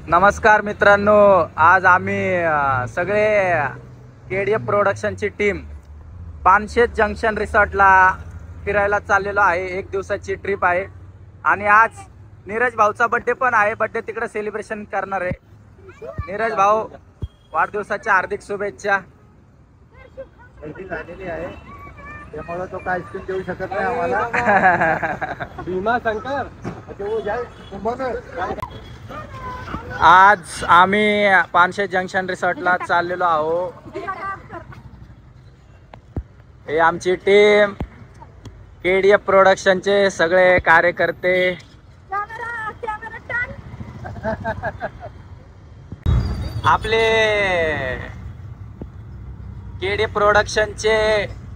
नमस्कार मित्रांनो, आज आम्ही सगळे KDF प्रोडक्शनची टीम पानशेत जंक्शन रिसॉर्टला फिरायला चाललेलो आहे। एक दिवसाची ट्रिप आहे आणि आज नीरज भाऊचा बर्थडे पण आहे। बर्थडे तिकडे सेलिब्रेशन करणार आहे। नीरज भाऊ, वाढदिवसाच्या हार्दिक शुभेच्छा। झालेली आहे त्यामुळे तो काय आईस्क्रीम देऊ शकत नाही आम्हाला। भीमा शंकर आज आम्ही पानशेत जंक्शन रिसॉर्टला चाललेलो आहो। हे आमची टीम KDF प्रोडक्शनचे सगळे कार्यकर्ते। आपले KDF प्रोडक्शनचे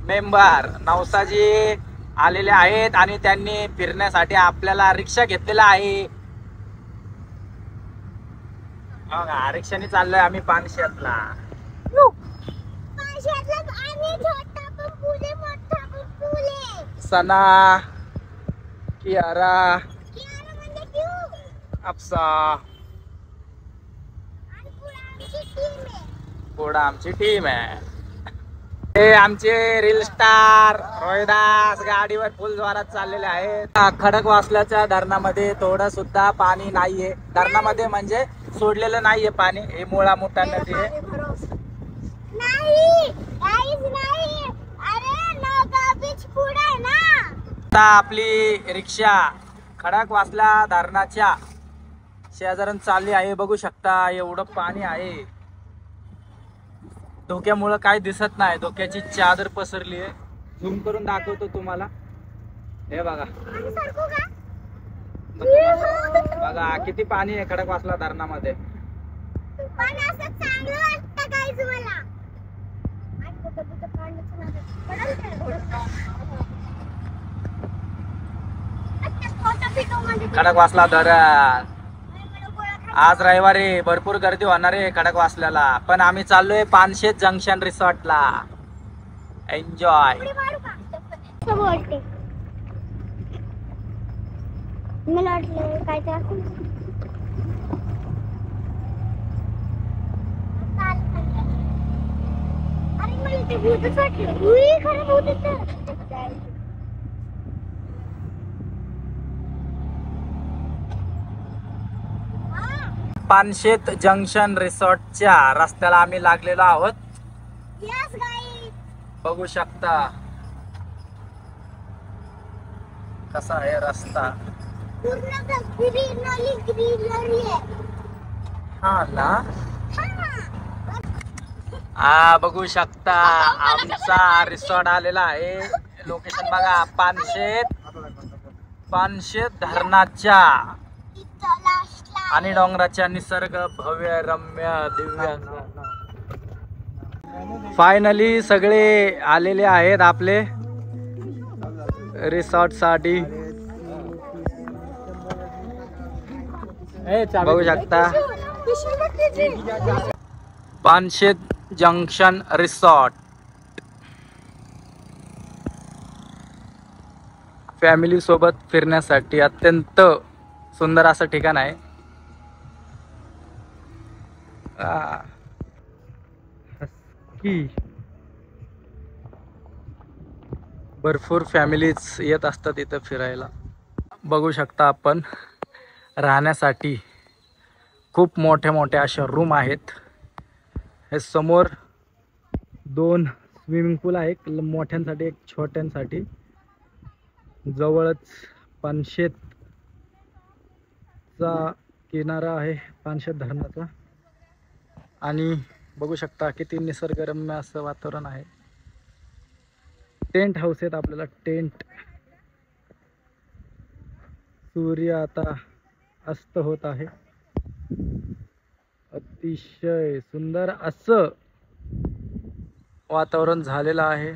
मेंबर नवसाजी आलेले आहेत आणि त्यांनी फिरण्यासाठी आपल्याला रिक्षा घेतलेला आहे। बघा, रिक्षाने चाललोय आम्ही पानशेतला। सना, कियारा, अप्सा, पुढं आमची टीम आहे। हे आमचे रील स्टार रोहिदास गाडीवर फुल जोरात चाललेले आहेत। खडकवासल्याच्या धरणामध्ये थोडं सुद्धा पाणी नाहीये। धरणामध्ये म्हणजे सोडलेलं नाहीये पाणी। हे मुळा मोठा नदी आहे। आता आपली रिक्षा खडकवासला धरणाच्या शेजारून चालली आहे। बघू शकता एवढं पाणी आहे। धोक्यामुळे काय दिसत नाही, धोक्याची चादर पसरली आहे। झूम करून दाखवतो तुम्हाला। हे बघा बघा किती पाणी आहे खडकवासला धरणामध्ये। खडकवासला धरण आज रविवारी भरपूर गर्दी होणार आहे खडकवासल्याला, पण आम्ही चाललोय पानशेत जंक्शन रिसॉर्टला। एन्जॉय। पानशेत जंक्शन रिसॉर्टच्या रस्त्याला आम्ही लागलेलो आहोत। बघू शकता कसा आहे रस्ता। हा ना, बघू शकता आमचा रिसॉर्ट आलेला आहे। लोकेशन बघा, पानशेत धरणाच्या आणि डोंगराच्या निसर्ग भव्य रम्य दिव्य। फायनली सगळे आलेले आहेत आपले रिसॉर्ट साठी। बघू शकता पानशेत जंक्शन रिसॉर्ट फॅमिली सोबत फिरण्यासाठी अत्यंत सुंदर असं ठिकाण आहे। भरपूर फॅमिलीज येत असतात इथं फिरायला। बघू शकता आपण राहण्यासाठी खूप मोठ्या मोठ्या अशा रूम आहेत। हे समोर 2 स्विमिंग पूल आहे, एक मोठ्यांसाठी एक छोट्यांसाठी। जवळच पानशेतचा किनारा आहे, पानशेत धरणाचा। आणि बघू शकता किती निसर्गरम्य असं वातावरण आहे। टेंट हाऊस आहेत आपल्याला, टेंट। सूर्य आता अस्त होत आहे। अतिशय सुंदर असं वातावरण झालेलं आहे।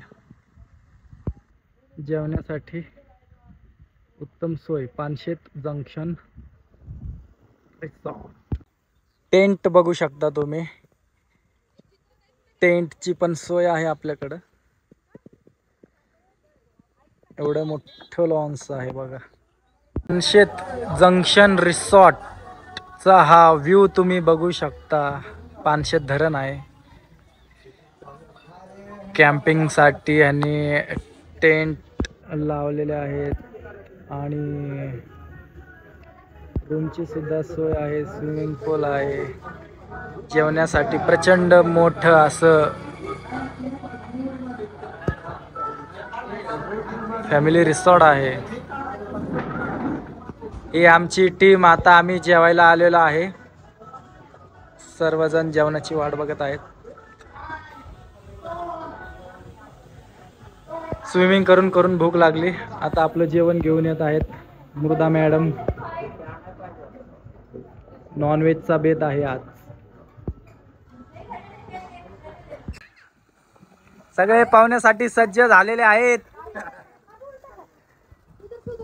जेवण्यासाठी उत्तम सोय पानशेत जंक्शन रिसॉर्ट। टेंट बघू शकता तुम्ही, टेंटची पण सोय आहे आपल्याकडं। एवढं मोठं लॉन्स आहे बघा। पानशेत जंक्शन रिसॉर्ट चा हा व्ह्यू तुम्ही बघू शकता. पानशेत धरण आहे. कॅम्पिंग साठी आणि टेंट लावलेले आहेत आणि रूमची सुद्धा सोय आहे. स्विमिंग पूल आहे. जेवण्यासाठी प्रचंड मोठं असं फॅमिली रिसॉर्ट आहे. ही आमची टीम. आता आम्ही जेवायला आलेलो आहे. सर्वजण जेवणाची वाट बघत आहेत. स्विमिंग करून करून भूक लागली. आता आपलं जेवण घेऊन येत आहेत मृदा मॅडम. नॉनव्हेजचा बेत आहे आज. सगळे पाहुण्यासाठी सज्ज झालेले आहेत.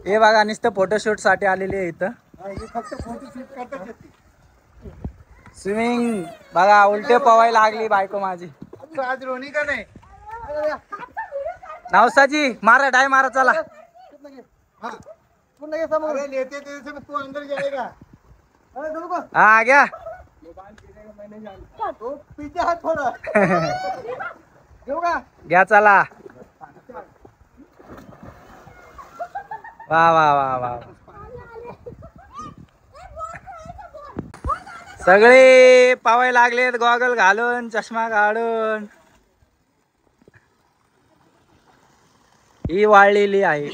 हे बघा नुसतं फोटोशूट साठी आलेले आहे इथं. स्विमिंग बघा उलटे पवायला लागली बायको माझी. आज रोनी का नाही नवसाजी मारा डाय मारा चला. तू अंदर जाएगा हा घ्या. पीछे हात थोडा घेऊ का घ्या चला. वा वा वा वा. सगळे पावायला लागलेत गॉगल घालून चष्मा काढून. ही वाळलेली आहे.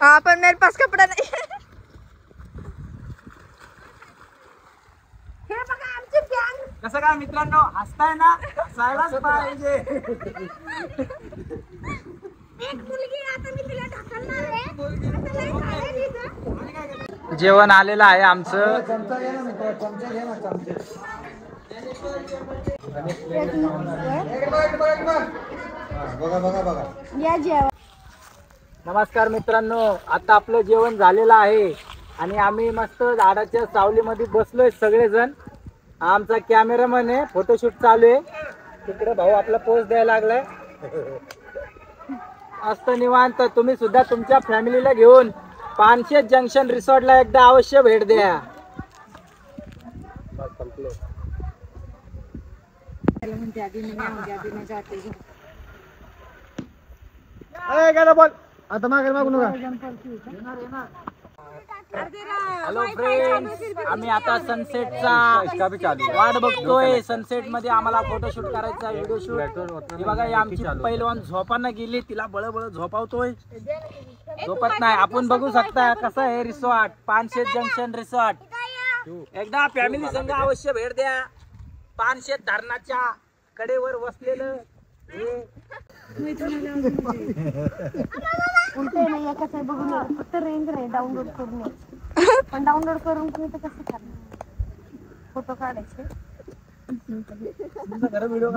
हाँ पर मेरे पास कपड़ा नहीं है. हे बघा आमची गँग. कसं काय मित्रांनो हसताय ना. हसायलाच पाहिजे. एक मुलगी आता मी तिला ढकलणार आहे. आता लई झालंय तिचं. जेवण आलेलं आहे आमचं. या जेवण. नमस्कार मित्रांनो. आता आपलं जेवण झालेलं आहे आणि आम्ही मस्त झाडाच्या सावलीमध्ये बसलोय सगळेजण. आमचा कॅमेरामॅन आहे. फोटोशूट चालू आहे. तिकडे भाऊ आपला पोज द्यायला लागलाय. असतं निवांत. तुम्ही सुद्धा तुमच्या फॅमिलीला घेऊन पानशेत जंक्शन रिसॉर्टला एकदा अवश्य भेट द्या. बोल आता मागे मागू नका. Hello friends. आम्ही आता सनसेटचा वाट बघतोय. सनसेट मध्ये आम्हाला फोटोशूट करायचा व्हिडिओ शूट. ही बघा ही आमची पहिलवान झोपांना गेली. तिला बळबळ झोपावतोय. झोपत नाही. आपण बघू शकता कसं आहे रिसॉर्ट. Panshet junction resort. एकदा फॅमिली संग अवश्य भेट द्या. पानशेत धरणाच्या कडेवर वसलेलं हे उलटे नाही आहे कसं बघून फक्त रेंज नाही डाउनलोड करून. पण डाउनलोड करून तुम्ही तर कसं करणार. फोटो काढायचे. व्हिडिओ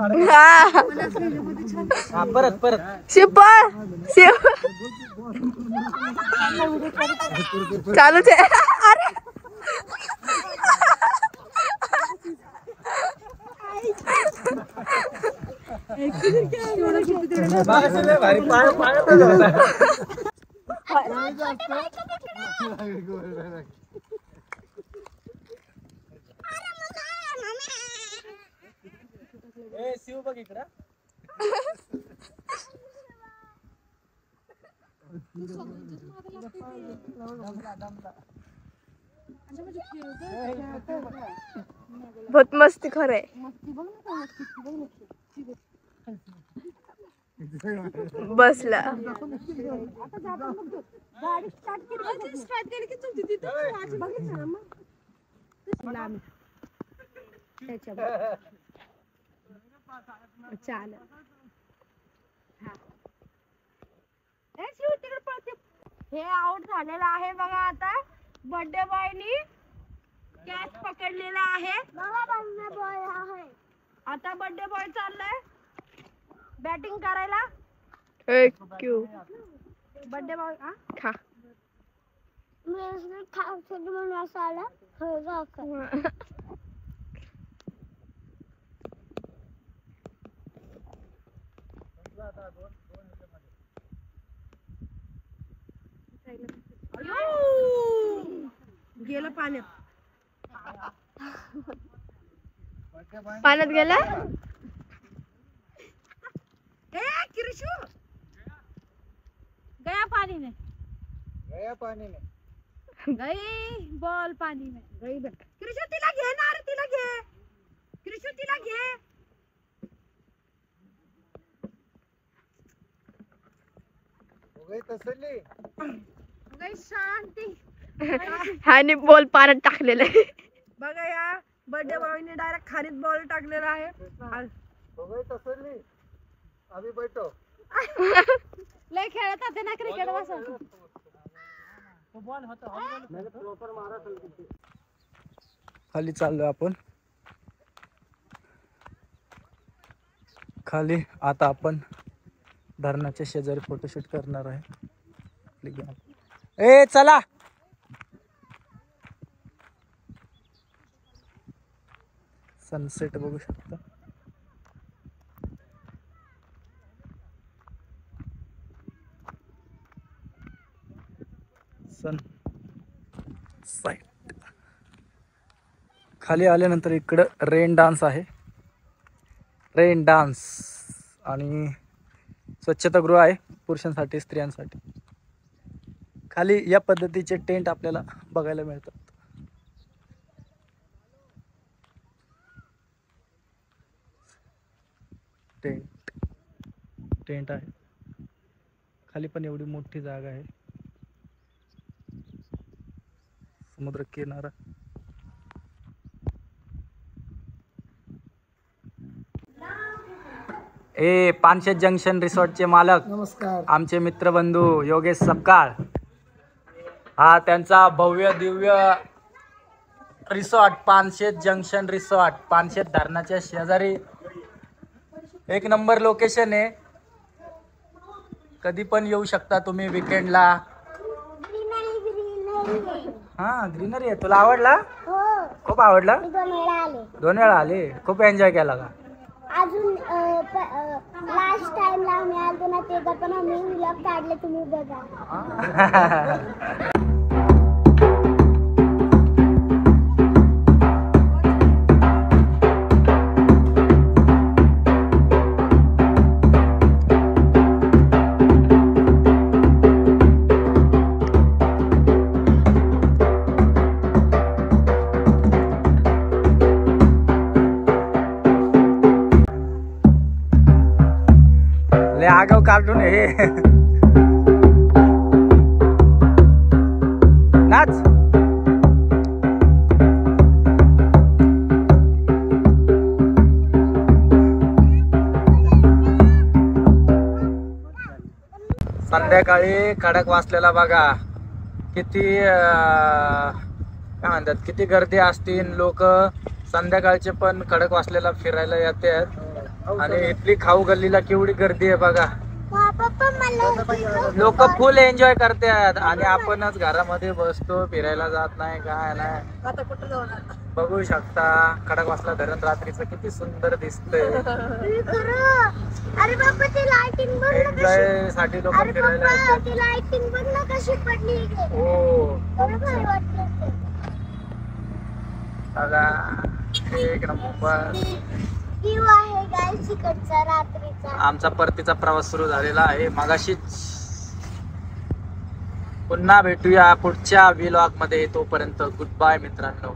परत परत शिपळ शिव चालूच आहे. अरे भारी पाय शिव बघ इकडं. बहुत मस्ती खरे. बसला चाल. हे आउट झालेलं आहे बघा. आता बर्थडे बॉयनी कॅच पकडलेला आहे. आता बर्थडे बॉय चाललाय बॅटिंग करायला. बर्थडे बॉय खा गेलं पाण्यात. पाण्यात गेला. किरशू गया पानी में. गई बॉल पानी में गई. किरशू तिला घे ना रे, तिला घे. किरशू तिला घे. गई शांती. ह्याने बॉल पाण्यात टाकलेला आहे. बघा या बर्थडे बॉयने डायरेक्ट खालीत बॉल टाकलेला आहे. अभी बैठो. लय खेळत होते ना क्रिकेट बसून. खाली चाललोय आपण. खाली आता आपण धरणाच्या शेजारी फोटोशूट करणार आहे. ए चला. सनसेट बघू शकता. सनसाइट. खाली आल्यानंतर इकडं रेन डान्स आहे. रेन डान्स आणि स्वच्छतागृह आहे पुरुषांसाठी स्त्रियांसाठी. खाली या पद्धतीचे टेंट आपल्याला बघायला मिळतात. टेंट आहे. खाली पण एवढी मोठी जागा आहे. समुद्र किनारा. ए पानशेत जंक्शन रिसॉर्टचे मालक नमस्कार. आमचे मित्रबंधू योगेश सपकाळ. हा त्यांचा भव्य Divya resort Panshet junction resort. Panshet धरणाच्या शेजारी एक नंबर लोकेशन आहे. कधी पण येऊ शकता तुम्ही विकेंडला. हा ग्रीनरी आहे. तुला आवडला? खूप आवडला. 2 वेळा आले. खूप एन्जॉय केला का? अजून लास्ट टाइमला आम्ही आलो ना तेव्हा पण आम्ही व्लॉग काढले, तुम्ही बघा. आगाव कार्टून आहे. नाच. संध्याकाळी खडक वाजलेला बघा. किती काय म्हणतात, किती गर्दी असतील. लोक संध्याकाळचे पण खडक वाजलेला फिरायला येतात. आणि इथली खाऊ गल्लीला केवढी गर्दी आहे बघा. लोक फुल एन्जॉय करतात आणि आपणच घरामध्ये बसतो, फिरायला जात नाही काय नाही. बघू शकता खडक वासला धरण रात्रीचं किती सुंदर दिसतंय. एन्जॉय साठी लोक फिरायला येतात. हो बघा एक नंबर. आमचा परतीचा प्रवास सुरू झालेला आहे मगाशीच. पुन्हा भेटूया पुढच्या व्लॉग मध्ये. तोपर्यंत गुड बाय मित्रांनो.